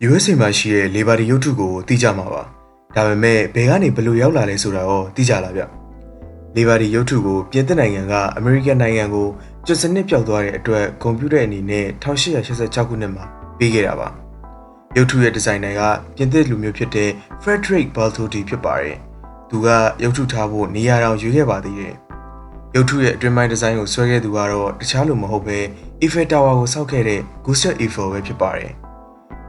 USA မှာရှိတဲ့ Labor ရုပ်ထုကိုသိကြမှာပါ။ဒါပေမဲ့ဘယ်ကနေဘယ်လိုရောက်လာလဲဆိုတာရောသိကြလားဗျ။ Labor ရုပ်ထုကိုပြင်သစ်နိုင်ငံကအမေရိကန်နိုင်ငံကိုကျွတ်စနစ်ပြောက်သွားတဲ့အတွက်ကွန်ပျူတာအနေနဲ့1886ခုနှစ်မှာပေးခဲ့တာပါ။ရုပ်ထုရဲ့ဒီဇိုင်နာကပြင်သစ်လူမျိုးဖြစ်တဲ့ Frederic Bertholdi ဖြစ်ပါတယ်။သူကရုပ်ထုထားဖို့နေရာတောင်ရွေးခဲ့ပါသေးတယ်။ရုပ်ထုရဲ့အတွင်းပိုင်းဒီဇိုင်းကိုဆွဲခဲ့သူကတော့တခြားလူမဟုတ်ဘဲ Eiffel Tower ကိုစောက်ခဲ့တဲ့ Gustave Eiffel ပဲဖြစ်ပါတယ်။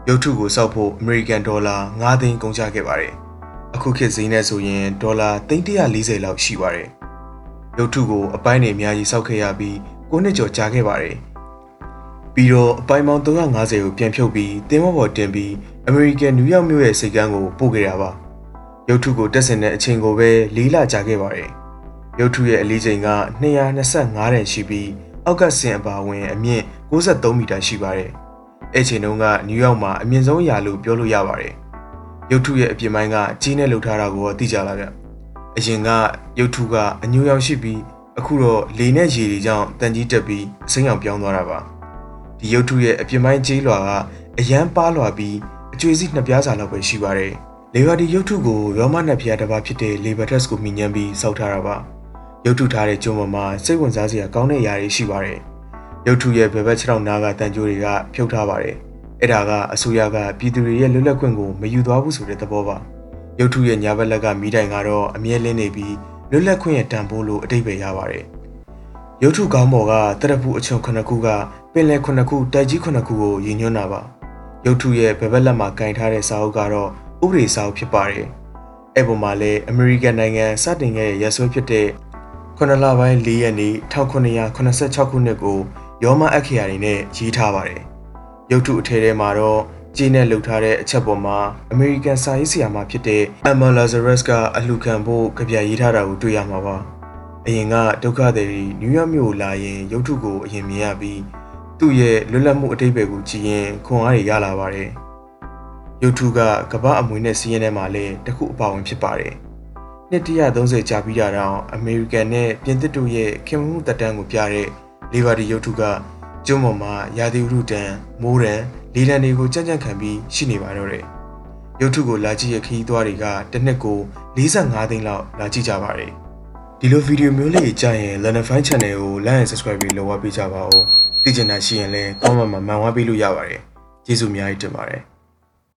ရုပ်ထုကိုစောက်ဖို့အမေရိကန်ဒေါ်လာ9သိန်းကုန်ကျခဲ့ပါတယ်။အခုခေတ်ဈေးနဲ့ဆိုရင်ဒေါ်လာ340လောက်ရှိပါတယ်။ရုပ်ထုကိုအပိုင်းတွေအများကြီးစောက်ခဲ့ရပြီး9နှစ်ကျော်ကြာခဲ့ပါတယ်။ပြီးတော့အပိုင်းပေါင်း350ကိုပြန်ဖြုတ်ပြီးသင်္ဘောပေါ်တင်ပြီးအမေရိကန်နယူးယောက်မြို့ရဲ့စိတ်ကမ်းကိုပို့ခဲ့တာပါ။ရုပ်ထုကိုတက်ဆင်တဲ့အချိန်ကိုပဲ4လကြာခဲ့ပါတယ်။ရုပ်ထုရဲ့အလေးချိန်က225တန်ရှိပြီးအောက်ကဆင်အပါဝင်အမြင့်63မီတာရှိပါတယ်။အဲ့ချိန်တုန်းကနယူးယောက်မှာအမြင့်ဆုံးအရာလို့ပြောလို့ရပါတယ်။ရုပ်ထုရဲ့အပြင်ပိုင်းကကြီးနဲ့လှုပ်ထားတာကိုသိကြလားဗျ။အရင်ကရုပ်ထုကအညိုရောင်ရှိပြီးအခုတော့လေနဲ့ရေတွေကြောင့်တန်ကြီးတက်ပြီးအစိမ်းရောင်ပြောင်းသွားတာပါ။ဒီရုပ်ထုရဲ့အပြင်ပိုင်းကြီးလွှာကအရန်ပါလွှာပြီးအကျွေးစီနှစ်ပြားစာလောက်ပဲရှိပါတယ်။လေဘာဒီရုပ်ထုကိုရောမနတ်ဖျားတစ်ပါးဖြစ်တဲ့ Libertas ကိုမြင်ညမ်းပြီးစောက်ထားတာပါ။ရုပ်ထုထားတဲ့ကျုံပေါ်မှာစိတ်ဝင်စားစရာကောင်းတဲ့အရာတွေရှိပါတယ်။ရုပ်ထုရဲ့ဘယ်ဘက်ခြေထောက်နားကတန်ကြိုးတွေကဖြုတ်ထားပါတယ်။အဲ့ဒါကအစိုးရကပြည်သူတွေရဲ့လွတ်လပ်ခွင့်ကိုမယူသွားဘူးဆိုတဲ့သဘောပါ။ရုပ်ထုရဲ့ညာဘက်လက်ကမီးတိုင်ကတော့အမြဲလင်းနေပြီးလွတ်လပ်ခွင့်ရဲ့တန်ဖိုးလို့အတိတ်ပဲရပါတယ်။ရုပ်ထုကောင်းပေါ်ကတရဖူအချုံ9ခုကပင်လယ်9ခုတိုက်ကြီး9ခုကိုရည်ညွှန်းတာပါ။ရုပ်ထုရဲ့ဘယ်ဘက်လက်မှာကင်ထားတဲ့စာအုပ်ကတော့ဥပဒေစာအုပ်ဖြစ်ပါတယ်။အဲ့ပေါ်မှာလည်းအမေရိကန်နိုင်ငံစတင်ခဲ့တဲ့ရက်စွဲဖြစ်တဲ့9လပိုင်း4ရက်နေ့1986ခုနှစ်ကိုရောမအခရာတွေနဲ့ရေးထားပါတယ်။ရုပ်ထုအထဲထဲမှာတော့ကြီးနဲ့လှုပ်ထားတဲ့အချက်ပေါ်မှာအမေရိကန်စာရေးဆရာမဖြစ်တဲ့ Emma Lazarus ကအလှခံဖို့ကြပြရေးထားတာကိုတွေ့ရမှာပါ။အရင်ကဒုက္ခသည်တွေနယူးယောက်မြို့လာရင်ရုပ်ထုကိုအရင်မြင်ရပြီးသူ့ရဲ့လွတ်လပ်မှုအတိတ်ပဲကိုကြည့်ရင်ခွန်အားတွေရလာပါတယ်။ရုပ်ထုကကမ္ဘာအမွေနဲ့စီးရင်ထဲမှာလည်းတစ်ခုအပါဝင်ဖြစ်ပါတယ်။နှစ်130ကြာပြီးတာတောင်အမေရိကန်နဲ့ပြင်သစ်တို့ရဲ့ခင်မှုတက်တန်းကိုပြတဲ့လေဘာဒီရုပ်ထုကကျုံပေါ်မှာရာသီဥတုတန်မိုးတန်လေတံတွေကိုကြံ့ကြံ့ခံပြီးရှိနေပါတော့တယ်။ရုပ်ထုကိုလာကြည့်ရခီးသွားတွေကတစ်နှစ်ကို45သိန်းလောက်လာကြည့်ကြပါတယ်။ဒီလိုဗီဒီယိုမျိုးလေးကြာရင် Lanafine Channel ကို Like and Subscribe ပြီးလုပ်ဝပေးကြပါဦး။သိချင်တာရှိရင်လည်း comment မှာမှန်ဝပေးလို့ရပါတယ်။ကျေးဇူးအများကြီးတင်ပါတယ်။